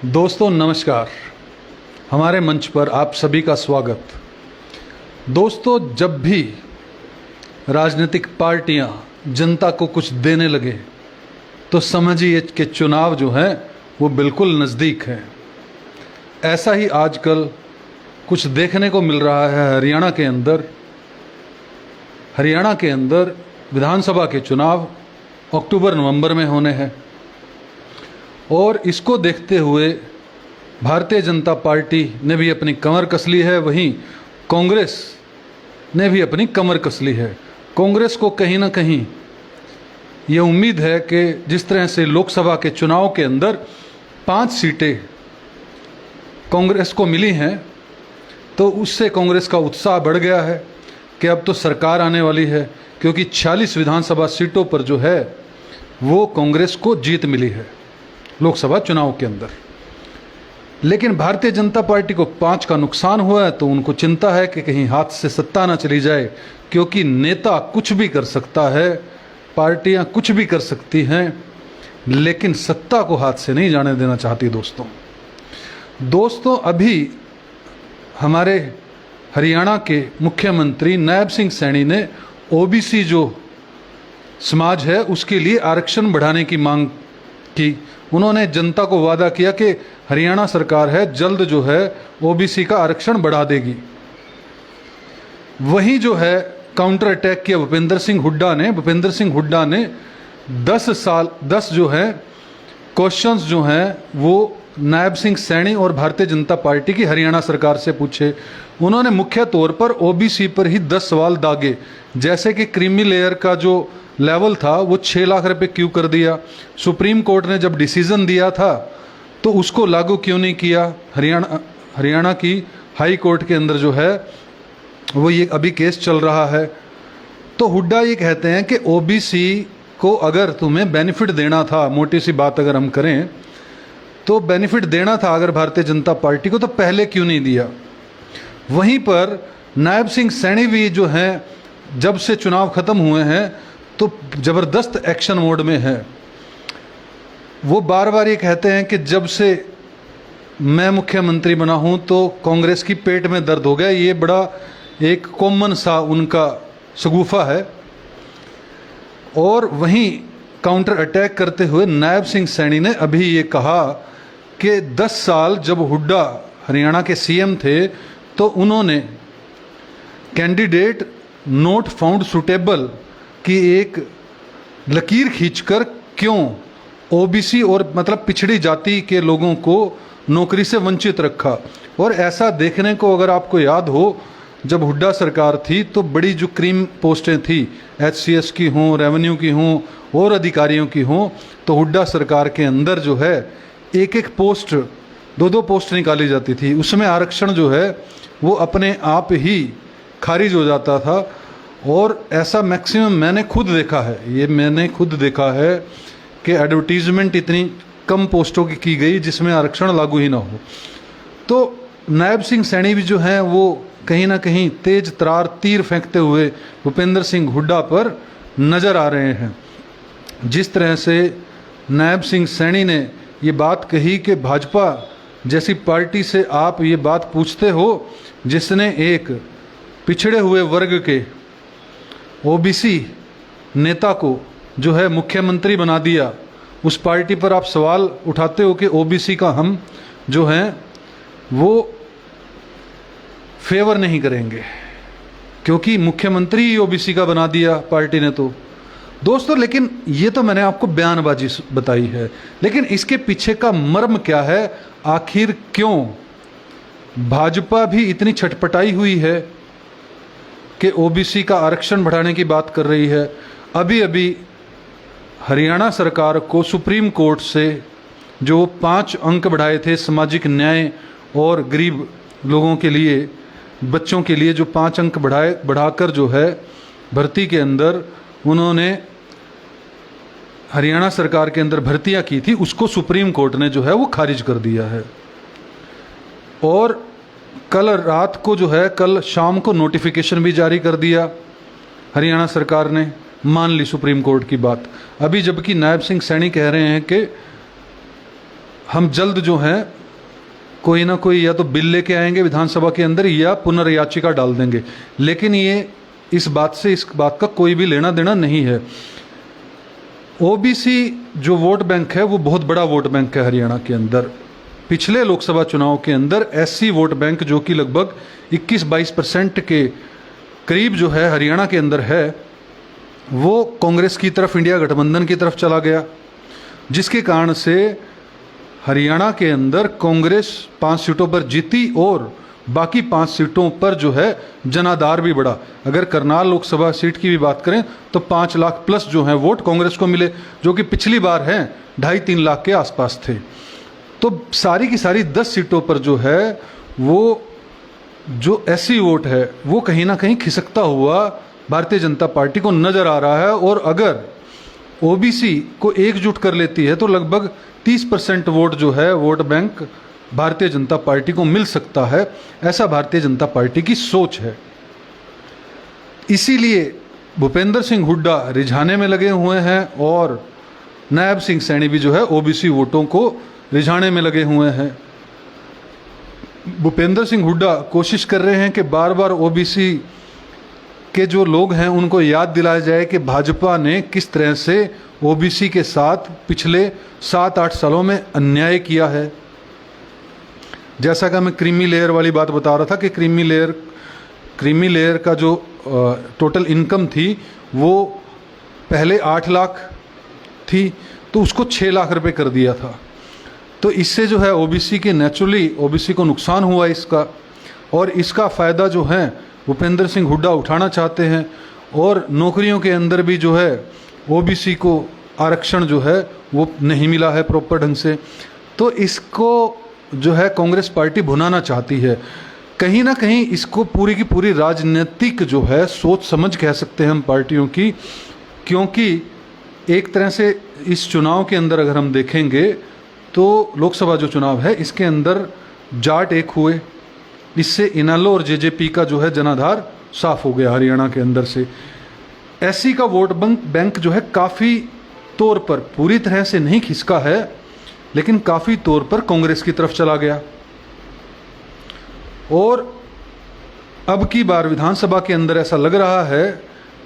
दोस्तों नमस्कार। हमारे मंच पर आप सभी का स्वागत। दोस्तों, जब भी राजनीतिक पार्टियां जनता को कुछ देने लगे तो समझिए कि चुनाव जो है वो बिल्कुल नज़दीक है। ऐसा ही आजकल कुछ देखने को मिल रहा है। हरियाणा के अंदर विधानसभा के चुनाव अक्टूबर नवंबर में होने हैं और इसको देखते हुए भारतीय जनता पार्टी ने भी अपनी कमर कस ली है, वहीं कांग्रेस ने भी अपनी कमर कस ली है। कांग्रेस को कहीं ना कहीं ये उम्मीद है कि जिस तरह से लोकसभा के चुनाव के अंदर 5 सीटें कांग्रेस को मिली हैं तो उससे कांग्रेस का उत्साह बढ़ गया है कि अब तो सरकार आने वाली है, क्योंकि 46 विधानसभा सीटों पर जो है वो कांग्रेस को जीत मिली है लोकसभा चुनाव के अंदर। लेकिन भारतीय जनता पार्टी को 5 का नुकसान हुआ है तो उनको चिंता है कि कहीं हाथ से सत्ता ना चली जाए, क्योंकि नेता कुछ भी कर सकता है, पार्टियां कुछ भी कर सकती हैं, लेकिन सत्ता को हाथ से नहीं जाने देना चाहती। दोस्तों अभी हमारे हरियाणा के मुख्यमंत्री नायब सिंह सैनी ने ओबीसी जो समाज है उसके लिए आरक्षण बढ़ाने की मांग की। उन्होंने जनता को वादा किया कि हरियाणा सरकार है जल्द जो है ओबीसी का आरक्षण बढ़ा देगी। वहीं जो है काउंटर अटैक किया भूपेंद्र सिंह हुड्डा ने 10 जो है क्वेश्चंस जो हैं वो नायब सिंह सैनी और भारतीय जनता पार्टी की हरियाणा सरकार से पूछे। उन्होंने मुख्य तौर पर ओबीसी पर ही 10 सवाल दागे, जैसे कि क्रीमी लेयर का जो लेवल था वो 6 लाख रुपए क्यों कर दिया, सुप्रीम कोर्ट ने जब डिसीजन दिया था तो उसको लागू क्यों नहीं किया। हरियाणा की हाई कोर्ट के अंदर जो है वो ये अभी केस चल रहा है। तो हुड्डा ये कहते हैं कि ओबीसी को अगर तुम्हें बेनिफिट देना था, मोटी सी बात अगर हम करें तो बेनिफिट देना था अगर भारतीय जनता पार्टी को, तो पहले क्यों नहीं दिया। वहीं पर नायब सिंह सैनी भी जो हैं जब से चुनाव खत्म हुए हैं तो ज़बरदस्त एक्शन मोड में है। वो बार बार ये कहते हैं कि जब से मैं मुख्यमंत्री बना हूं तो कांग्रेस की पेट में दर्द हो गया। ये बड़ा एक कॉमन सा उनका शगुफा है। और वहीं काउंटर अटैक करते हुए नायब सिंह सैनी ने अभी ये कहा कि 10 साल जब हुड्डा हरियाणा के सीएम थे तो उन्होंने कैंडिडेट नॉट फाउंड सुटेबल की एक लकीर खींचकर क्यों ओबीसी और मतलब पिछड़ी जाति के लोगों को नौकरी से वंचित रखा। और ऐसा देखने को अगर आपको याद हो, जब हुड्डा सरकार थी तो बड़ी जो क्रीम पोस्टें थी, एचसीएस की हों, रेवेन्यू की हों और अधिकारियों की हों, तो हुड्डा सरकार के अंदर जो है एक पोस्ट 2 पोस्ट निकाली जाती थी। उसमें आरक्षण जो है वो अपने आप ही खारिज हो जाता था। और ऐसा मैक्सिमम मैंने खुद देखा है कि एडवर्टीजमेंट इतनी कम पोस्टों की गई जिसमें आरक्षण लागू ही ना हो। तो नायब सिंह सैनी भी जो हैं वो कहीं ना कहीं तेज तरार तीर फेंकते हुए भूपेंद्र सिंह हुड्डा पर नज़र आ रहे हैं। जिस तरह से नायब सिंह सैनी ने ये बात कही कि भाजपा जैसी पार्टी से आप ये बात पूछते हो जिसने एक पिछड़े हुए वर्ग के ओबीसी नेता को जो है मुख्यमंत्री बना दिया, उस पार्टी पर आप सवाल उठाते हो कि ओबीसी का हम जो हैं वो फेवर नहीं करेंगे क्योंकि मुख्यमंत्री ही ओबीसी का बना दिया पार्टी ने। तो दोस्तों, लेकिन ये तो मैंने आपको बयानबाजी बताई है, लेकिन इसके पीछे का मर्म क्या है, आखिर क्यों भाजपा भी इतनी छटपटाई हुई है कि ओबीसी का आरक्षण बढ़ाने की बात कर रही है। अभी हरियाणा सरकार को सुप्रीम कोर्ट से जो 5 अंक बढ़ाए थे सामाजिक न्याय और गरीब लोगों के लिए, बच्चों के लिए जो 5 अंक बढ़ाकर जो है भर्ती के अंदर उन्होंने हरियाणा सरकार के अंदर भर्तियां की थी, उसको सुप्रीम कोर्ट ने जो है वो खारिज कर दिया है। और कल शाम को नोटिफिकेशन भी जारी कर दिया हरियाणा सरकार ने, मान ली सुप्रीम कोर्ट की बात। अभी जबकि नायब सिंह सैनी कह रहे हैं कि हम जल्द जो है कोई ना कोई या तो बिल लेके आएंगे विधानसभा के अंदर या पुनर्याचिका डाल देंगे, लेकिन ये इस बात का कोई भी लेना देना नहीं है। ओबीसी जो वोट बैंक है वो बहुत बड़ा वोट बैंक है हरियाणा के अंदर। पिछले लोकसभा चुनाव के अंदर एससी वोट बैंक जो कि लगभग 21-22% के करीब जो है हरियाणा के अंदर है, वो कांग्रेस की तरफ, इंडिया गठबंधन की तरफ चला गया, जिसके कारण से हरियाणा के अंदर कांग्रेस 5 सीटों पर जीती और बाकी 5 सीटों पर जो है जनाधार भी बढ़ा। अगर करनाल लोकसभा सीट की भी बात करें तो 5 लाख प्लस जो है वोट कांग्रेस को मिले, जो कि पिछली बार हैं 2.5-3 लाख के आसपास थे। तो सारी की सारी 10 सीटों पर जो है वो जो एससी वोट है वो कहीं ना कहीं खिसकता हुआ भारतीय जनता पार्टी को नजर आ रहा है। और अगर ओबीसी को एकजुट कर लेती है तो लगभग 30% वोट जो है vote bank Bharatiya Janata party को मिल सकता है, ऐसा भारतीय जनता पार्टी की सोच है। इसीलिए भूपेंद्र सिंह हुड्डा रिझाने में लगे हुए हैं और नायब सिंह सैनी भी जो है ओबीसी वोटों को रिझाने में लगे हुए हैं। भूपेंद्र सिंह हुड्डा कोशिश कर रहे हैं कि बार बार ओबीसी के जो लोग हैं उनको याद दिलाया जाए कि भाजपा ने किस तरह से ओबीसी के साथ पिछले 7-8 सालों में अन्याय किया है। जैसा कि मैं क्रीमी लेयर वाली बात बता रहा था कि क्रीमी लेयर का जो टोटल इनकम थी वो पहले 8 लाख थी तो उसको 6 लाख रुपए कर दिया था। तो इससे जो है ओबीसी के नेचुरली ओबीसी को नुकसान हुआ इसका, और इसका फ़ायदा जो है भूपेंद्र सिंह हुड्डा उठाना चाहते हैं। और नौकरियों के अंदर भी जो है ओबीसी को आरक्षण जो है वो नहीं मिला है प्रॉपर ढंग से, तो इसको जो है कांग्रेस पार्टी भुनाना चाहती है। कहीं ना कहीं इसको पूरी की पूरी राजनीतिक जो है सोच समझ कह सकते हैं हम पार्टियों की, क्योंकि एक तरह से इस चुनाव के अंदर अगर हम देखेंगे तो लोकसभा जो चुनाव है इसके अंदर जाट एक हुए, इससे इनेलो और जेजेपी का जो है जनाधार साफ हो गया हरियाणा के अंदर से। एससी का वोट बैंक जो है काफ़ी तौर पर पूरी तरह से नहीं खिसका है, लेकिन काफ़ी तौर पर कांग्रेस की तरफ चला गया। और अब की बार विधानसभा के अंदर ऐसा लग रहा है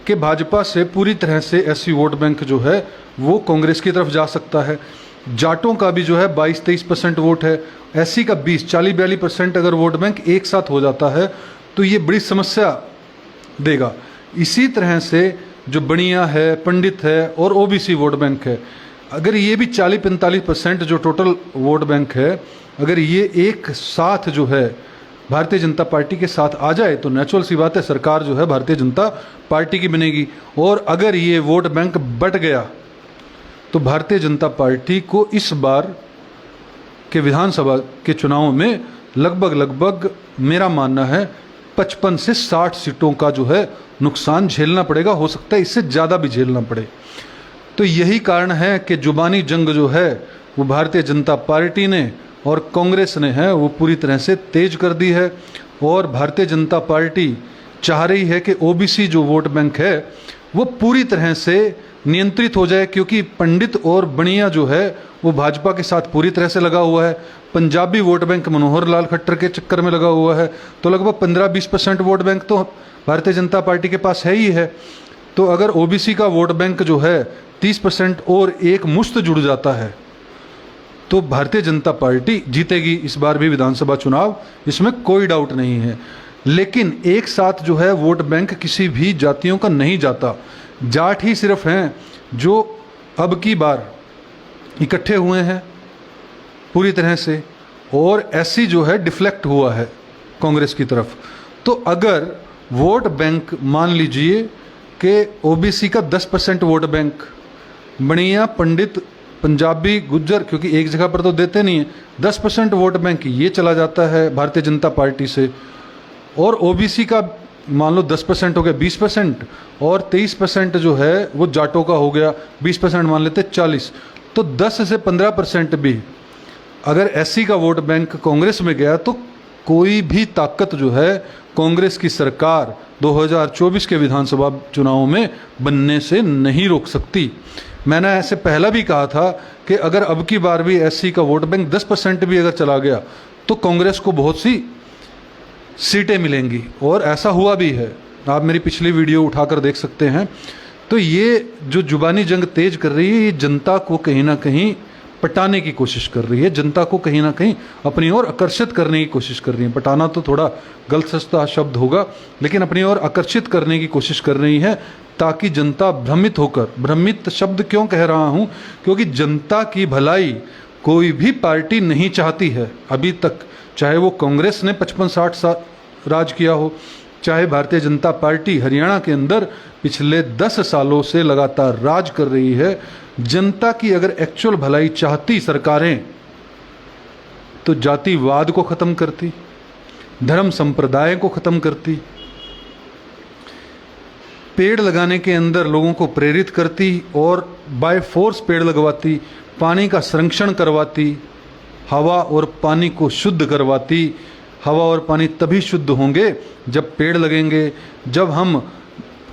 कि भाजपा से पूरी तरह से एससी वोट बैंक जो है वो कांग्रेस की तरफ जा सकता है। जाटों का भी जो है 22-23% वोट है, एससी का 40-42% अगर वोट बैंक एक साथ हो जाता है तो ये बड़ी समस्या देगा। इसी तरह से जो बनिया है, पंडित है और ओबीसी वोट बैंक है, अगर ये भी 40-45% जो टोटल वोट बैंक है, अगर ये एक साथ जो है भारतीय जनता पार्टी के साथ आ जाए तो नेचुरल सी बात है सरकार जो है भारतीय जनता पार्टी की बनेगी। और अगर ये वोट बैंक बट गया तो भारतीय जनता पार्टी को इस बार के विधानसभा के चुनाव में लगभग मेरा मानना है 55 से 60 सीटों का जो है नुकसान झेलना पड़ेगा, हो सकता है इससे ज़्यादा भी झेलना पड़े। तो यही कारण है कि जुबानी जंग जो है वो भारतीय जनता पार्टी ने और कांग्रेस ने है वो पूरी तरह से तेज कर दी है। और भारतीय जनता पार्टी चाह रही है कि ओबीसी जो वोट बैंक है वो पूरी तरह से नियंत्रित हो जाए, क्योंकि पंडित और बनिया जो है वो भाजपा के साथ पूरी तरह से लगा हुआ है। पंजाबी वोट बैंक मनोहर लाल खट्टर के चक्कर में लगा हुआ है, तो लगभग 15-20% वोट बैंक तो भारतीय जनता पार्टी के पास है ही है। तो अगर ओबीसी का वोट बैंक जो है 30% और एक मुश्त जुड़ जाता है तो भारतीय जनता पार्टी जीतेगी इस बार भी विधानसभा चुनाव, इसमें कोई डाउट नहीं है। लेकिन एक साथ जो है वोट बैंक किसी भी जातियों का नहीं जाता, जाट ही सिर्फ हैं जो अब की बार इकट्ठे हुए हैं पूरी तरह से, और एससी जो है डिफ्लेक्ट हुआ है कांग्रेस की तरफ। तो अगर वोट बैंक मान लीजिए कि ओबीसी का 10% वोट बैंक, बनिया, पंडित, पंजाबी, गुज्जर, क्योंकि एक जगह पर तो देते नहीं है, 10% वोट बैंक ये चला जाता है भारतीय जनता पार्टी से, और ओबीसी का मान लो 10% हो गया 20%, और 23% जो है वो जाटों का हो गया, 20% मान लेते 40, तो 10 से 15% भी अगर एससी का वोट बैंक कांग्रेस में गया तो कोई भी ताकत जो है कांग्रेस की सरकार 2024 के विधानसभा चुनावों में बनने से नहीं रोक सकती। मैंने ऐसे पहला भी कहा था कि अगर अब की बार भी एससी का वोट बैंक 10% भी अगर चला गया तो कांग्रेस को बहुत सी सीटें मिलेंगी, और ऐसा हुआ भी है। आप मेरी पिछली वीडियो उठाकर देख सकते हैं। तो ये जो जुबानी जंग तेज कर रही है, ये जनता को कहीं ना कहीं पटाने की कोशिश कर रही है, जनता को कहीं ना कहीं अपनी ओर आकर्षित करने की कोशिश कर रही है। पटाना तो थोड़ा गलत सस्ता शब्द होगा, लेकिन अपनी ओर आकर्षित करने की कोशिश कर रही है ताकि जनता भ्रमित होकर, भ्रमित शब्द क्यों कह रहा हूं, क्योंकि जनता की भलाई कोई भी पार्टी नहीं चाहती है अभी तक, चाहे वो कांग्रेस ने 55-60 साल राज किया हो, चाहे भारतीय जनता पार्टी हरियाणा के अंदर पिछले 10 सालों से लगातार राज कर रही है। जनता की अगर एक्चुअल भलाई चाहती सरकारें तो जातिवाद को खत्म करती, धर्म संप्रदाय को खत्म करती, पेड़ लगाने के अंदर लोगों को प्रेरित करती और बाय फोर्स पेड़ लगवाती, पानी का संरक्षण करवाती, हवा और पानी को शुद्ध करवाती। हवा और पानी तभी शुद्ध होंगे जब पेड़ लगेंगे, जब हम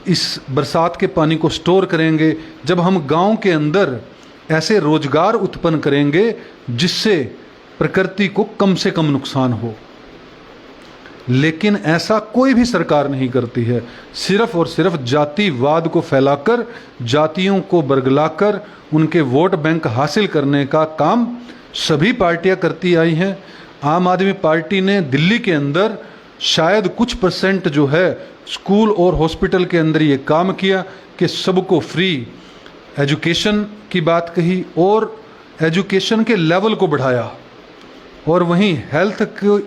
इस बरसात के पानी को स्टोर करेंगे, जब हम गांव के अंदर ऐसे रोजगार उत्पन्न करेंगे जिससे प्रकृति को कम से कम नुकसान हो। लेकिन ऐसा कोई भी सरकार नहीं करती है। सिर्फ और सिर्फ जातिवाद को फैलाकर, जातियों को बरगलाकर उनके वोट बैंक हासिल करने का काम सभी पार्टियां करती आई हैं। आम आदमी पार्टी ने दिल्ली के अंदर शायद कुछ % जो है स्कूल और हॉस्पिटल के अंदर ये काम किया कि सबको फ्री एजुकेशन की बात कही और एजुकेशन के लेवल को बढ़ाया, और वहीं हेल्थ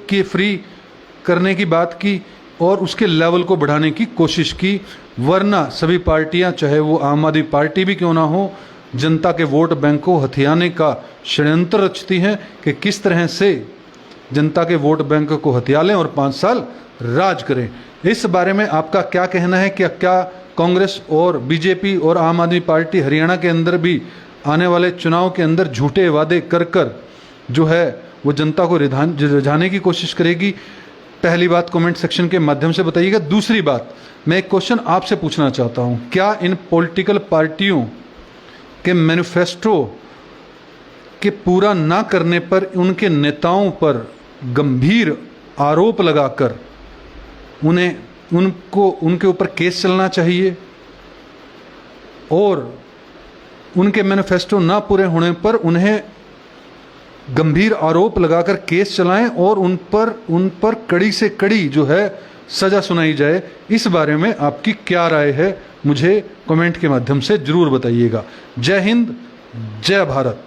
की फ्री करने की बात की और उसके लेवल को बढ़ाने की कोशिश की। वरना सभी पार्टियां, चाहे वो आम आदमी पार्टी भी क्यों ना हो, जनता के वोट बैंक को हथियाने का षड्यंत्र रचती हैं कि किस तरह से जनता के वोट बैंक को हथिया लें और 5 साल राज करें। इस बारे में आपका क्या कहना है? क्या कांग्रेस और बीजेपी और आम आदमी पार्टी हरियाणा के अंदर भी आने वाले चुनाव के अंदर झूठे वादे कर जो है वो जनता को रिझाने की कोशिश करेगी? पहली बात कमेंट सेक्शन के माध्यम से बताइएगा। दूसरी बात, मैं एक क्वेश्चन आपसे पूछना चाहता हूं, क्या इन पॉलिटिकल पार्टियों के मैनिफेस्टो के पूरा ना करने पर उनके नेताओं पर गंभीर आरोप लगाकर उनके ऊपर केस चलना चाहिए, और उनके मैनिफेस्टो ना पूरे होने पर उन्हें गंभीर आरोप लगाकर केस चलाएं और उन पर कड़ी से कड़ी जो है सजा सुनाई जाए? इस बारे में आपकी क्या राय है, मुझे कमेंट के माध्यम से जरूर बताइएगा। जय हिंद, जय भारत।